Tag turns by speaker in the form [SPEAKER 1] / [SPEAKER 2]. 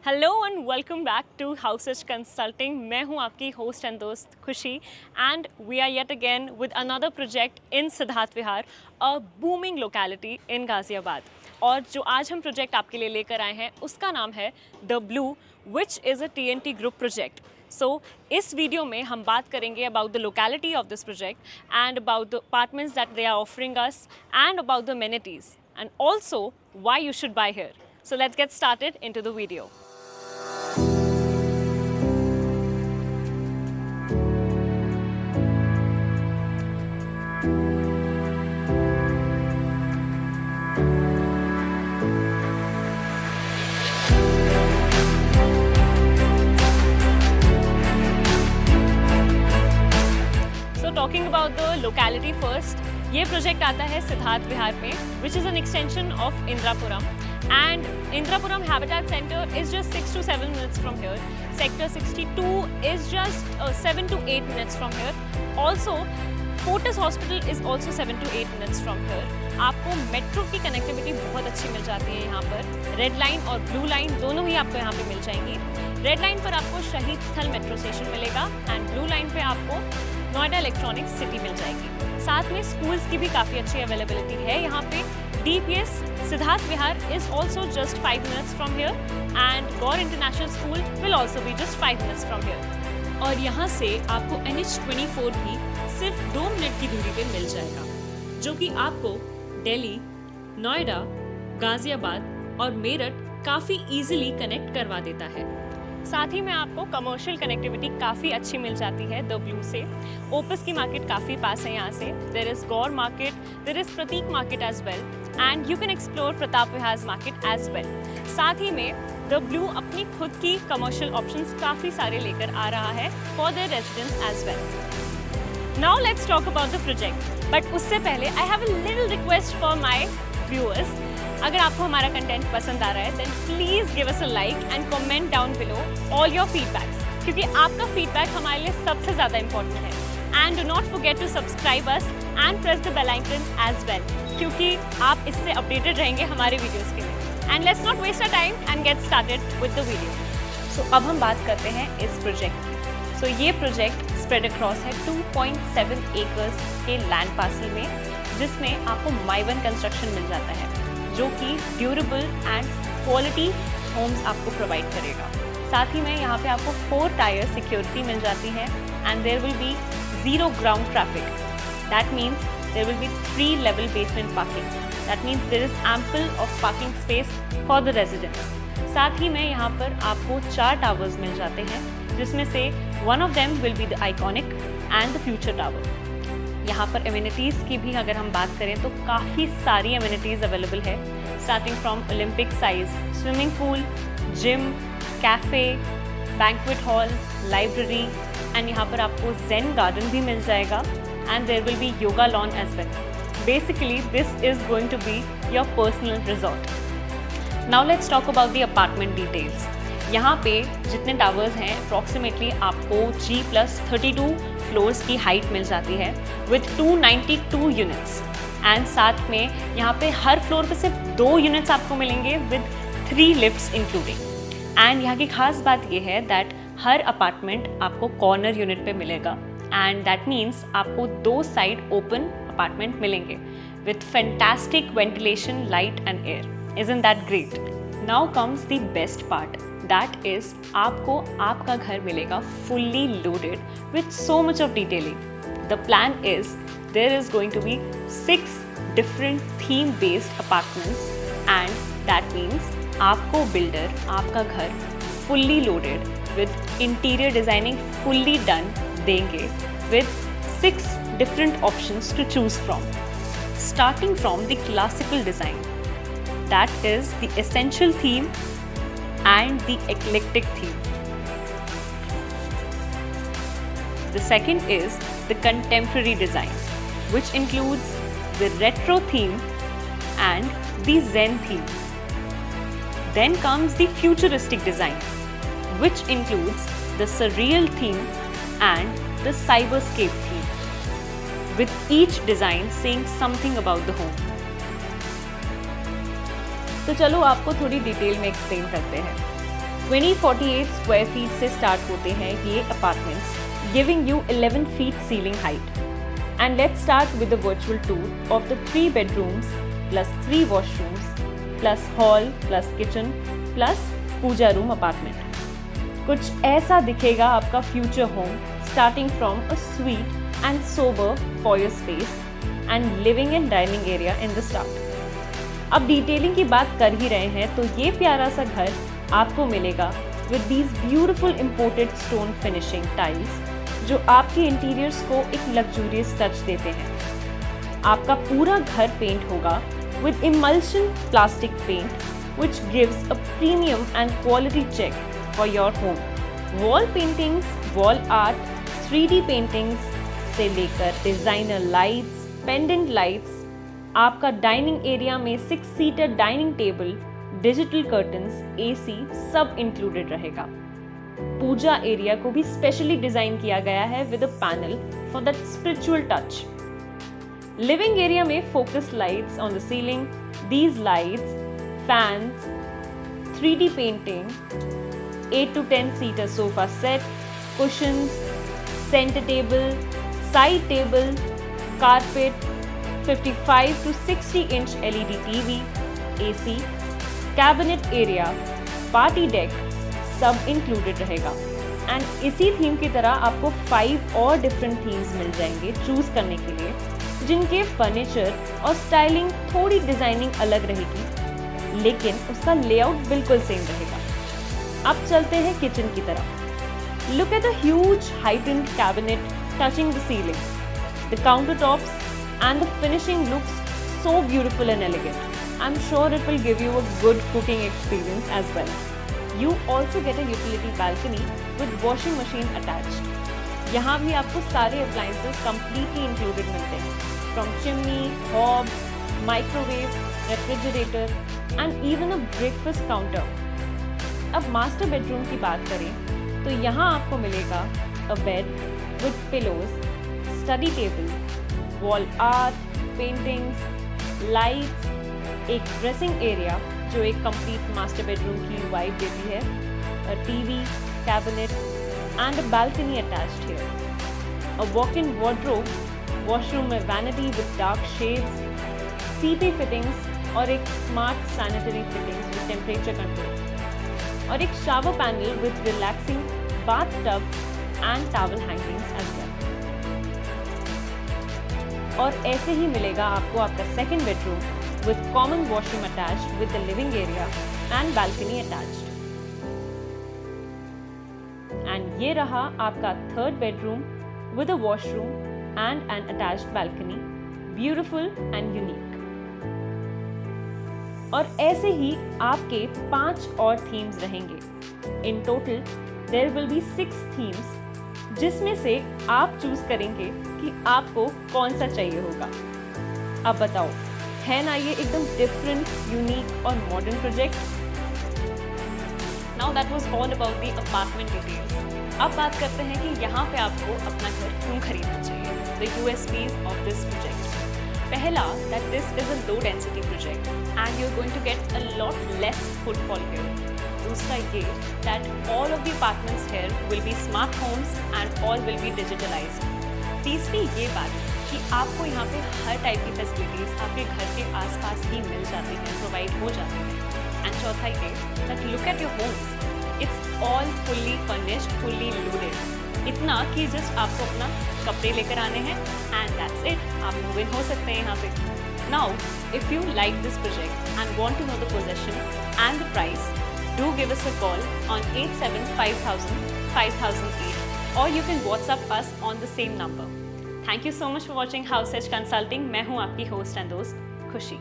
[SPEAKER 1] Hello and welcome back to House Such Consulting. मैं हूं आपकी होस्ट एंड दोस्त Khushi and we are yet again with another project in Siddharth Vihar, a booming locality in Ghaziabad. और जो आज हम प्रोजेक्ट आपके लिए लेकर आए हैं उसका नाम है the Blue, which is a TNT group project. So इस वीडियो में हम बात करेंगे about the locality of this project and about the apartments that they are offering us and about the amenities and also why you should buy here. So let's get started into the video. So talking about the locality first, ये project आता है सिद्धार्थ विहार में, which is an extension of Indrapuram. And Indrapuram Habitat Center is just 6 to 7 minutes from here. Sector 62 is just 7 to 8 minutes from here. Also, Fortis Hospital is also 7 to 8 minutes from here. आपको metro की connectivity बहुत अच्छी मिल जाती है यहाँ पर। Red line और ब्लू लाइन दोनों ही आपको यहाँ पे मिल जाएंगी। रेड लाइन पर आपको शहीद स्थल मेट्रो स्टेशन मिलेगा एंड ब्लू लाइन पे आपको नोएडा इलेक्ट्रॉनिक्स सिटी मिल जाएगी। साथ में स्कूल्स की भी काफ़ी अच्छी अवेलेबिलिटी है यहाँ पे। DPS Siddharth Vihar is also just 5 minutes from here and Gaur international school will also be just 5 minutes from here.
[SPEAKER 2] और यहाँ से आपको NH24 भी सिर्फ 2 मिनट की दूरी पे मिल जाएगा, जो कि आपको दिल्ली, नोएडा, गाजियाबाद और मेरठ काफ़ी इजीली कनेक्ट करवा देता है।
[SPEAKER 1] साथ ही में आपको कमर्शियल कनेक्टिविटी काफ़ी अच्छी मिल जाती है द ब्लू से। ओपस की मार्केट काफ़ी पास है यहाँ से। There is Gaur market, there is Prateek market as well and you can explore Pratap Vihar market as well. साथ ही में द ब्लू अपनी खुद की कमर्शियल ऑप्शंस काफ़ी सारे लेकर आ रहा है for their residents as well. Now let's talk about the project, but उससे पहले I have a little request for my viewers. अगर आपको हमारा कंटेंट पसंद आ रहा है then please give us a like and comment down below all your feedbacks, क्योंकि आपका फीडबैक हमारे लिए सबसे ज़्यादा इंपॉर्टेंट है। And do not forget to subscribe us and press the bell icon as well, क्योंकि आप इससे अपडेटेड रहेंगे हमारे वीडियोज़ के लिए। And let's not waste a time and get started with the video. So अब हम बात करते हैं इस प्रोजेक्ट की। सो ये प्रोजेक्ट स्प्रेड अक्रॉस है 2.7 एकर्स के लैंड पार्सल में, जिसमें आपको माइवन कंस्ट्रक्शन मिल जाता है, जो कि ड्यूरेबल एंड क्वालिटी होम्स आपको प्रोवाइड करेगा। साथ ही में यहाँ पे आपको 4 टायर सिक्योरिटी मिल जाती है and there will be 0 ground traffic. That means there will be 3 level basement parking. That means there is ample of parking space for the residents. साथ ही में यहाँ पर आपको 4 टावर्स मिल जाते हैं, जिसमें से one of them will be the iconic and the future tower. यहाँ पर एमिनिटीज़ की भी अगर हम बात करें तो काफ़ी सारी एमिनिटीज़ अवेलेबल है, starting from Olympic size swimming pool, gym, cafe, banquet hall, library and यहाँ पर आपको ज़ेन गार्डन भी मिल जाएगा and there will be yoga lawn as well. Basically this is going to be your personal resort. Now let's talk about the apartment details. यहाँ पे जितने towers हैं अप्रॉक्सीमेटली आपको G+32 फ्लोर्स की हाइट मिल जाती है विथ 292 यूनिट्स एंड साथ में यहाँ पे हर फ्लोर पे सिर्फ 2 यूनिट्स आपको मिलेंगे विद 3 लिफ्ट्स इंक्लूडिंग। एंड यहाँ की खास बात ये है दैट हर अपार्टमेंट आपको कॉर्नर यूनिट पे मिलेगा एंड दैट मीन्स आपको 2 साइड ओपन अपार्टमेंट मिलेंगे with fantastic ventilation, light and air. Isn't that great? Now comes the best part, that is आपको आपका घर मिलेगा fully loaded with so much of detailing. The plan is there is going to be 6 different theme based apartments and that means आपको builder आपका घर fully loaded with interior designing fully done देंगे with 6 different options to choose from, starting from the classical design, that is the essential theme and the eclectic theme. The second is the contemporary design, which includes the retro theme and the Zen theme. Then comes the futuristic design, which includes the surreal theme and the cyberscape theme, with each design saying something about the home. तो चलो आपको थोड़ी detail में explain करते हैं। 2048 square feet से start होते हैं ये apartments, giving you 11 feet ceiling height. And let's start with the virtual tour of the 3 bedrooms plus 3 washrooms plus hall plus kitchen plus Puja room apartment. कुछ ऐसा दिखेगा आपका future home, starting from a sweet and sober foyer space and living and dining area in the start. अब detailing की बात कर ही रहे हैं तो ये प्यारा सा घर आपको मिलेगा with these beautiful imported stone finishing tiles जो आपके इंटीरियर्स को एक लग्जूरियस टच देते हैं. आपका पूरा घर पेंट होगा with emulsion plastic paint which gives a premium and quality check for your home. Wall paintings, wall art, 3D paintings से लेकर डिजाइनर लाइट्स, पेंडेंट लाइट्स, आपका डाइनिंग एरिया में 6 seater dining table, digital curtains, AC सब included रहेगा. पूजा area को भी specially design किया गया है with a panel for that spiritual touch. Living area में focus lights on the ceiling, these lights, fans, 3D painting, 8 to 10 seater sofa set, cushions, center table, side table, carpet, 55 to 60 inch LED TV, AC, cabinet area, party deck सब included रहेगा. And इसी theme की तरह आपको 5 और different themes मिल जाएंगे choose करने के लिए, जिनके फर्नीचर और स्टाइलिंग थोड़ी डिजाइनिंग अलग रहेगी लेकिन उसका लेआउट बिल्कुल सेम रहेगा. अब चलते हैं किचन की तरफ. Look at the huge heightened cabinet touching the ceiling. The counter tops and the finishing looks so beautiful and elegant. I'm sure it will give you a good cooking experience as well. You also get a utility balcony with washing machine attached. यहाँ भी आपको सारे appliances completely included मिलते हैं, from chimney, hob, microwave, refrigerator and even a breakfast counter. अब master bedroom की बात करें तो यहाँ आपको मिलेगा a bed with pillows, study table, wall art, paintings, lights, एक ड्रेसिंग एरिया जो एक कंप्लीट मास्टर बेडरूम की वाइब देती है, a TV, cabinet and a balcony attached here, a walk in wardrobe, washroom में vanity with dark shades, CP fittings और एक smart sanitary fittings with temperature control और एक shower panel with relaxing bath tub and towel hangings as well. और ऐसे ही मिलेगा आपको आपका second bedroom with common washroom attached with the living area and balcony attached. And ये रहा आपका third bedroom with a washroom and an attached balcony, beautiful and unique. और ऐसे ही आपके 5 और themes रहेंगे. In total, there will be 6 themes, जिसमें से आप चूज करेंगे कि आपको कौन सा चाहिए होगा. अब बताओ, है ना ये एकदम डिफरेंट, यूनिक और modern project.
[SPEAKER 2] Now that was all about the apartment details. अब बात करते हैं कि यहाँ पे आपको अपना घर क्यों खरीदना चाहिए. The USPs of this project. पहला, that this is a low density project and you are going to get a lot less footfall here. दूसरा ये, that all of the apartments here will be smart homes and all will be digitalised. तीसरी ये बात कि आपको यहाँ पे हर type की फैसिलिटीज़ आपके घर के आसपास ही मिल जाती हैं, प्रोवाइड हो जाती हैं. एंड चौथा ये, that look at your homes, it's all fully furnished, fully loaded. इतना कि जस्ट आपको अपना कपड़े लेकर आने हैं एंड दैट्स इट, आप मूव इन हो सकते हैं यहाँ पे. Now if you like this project and want to know the possession and the price, do give us a call on 8750005008 और you can WhatsApp us on the same number. Thank you so much for watching House Edge Consulting. मैं हूँ आपकी host and दोस्त खुशी.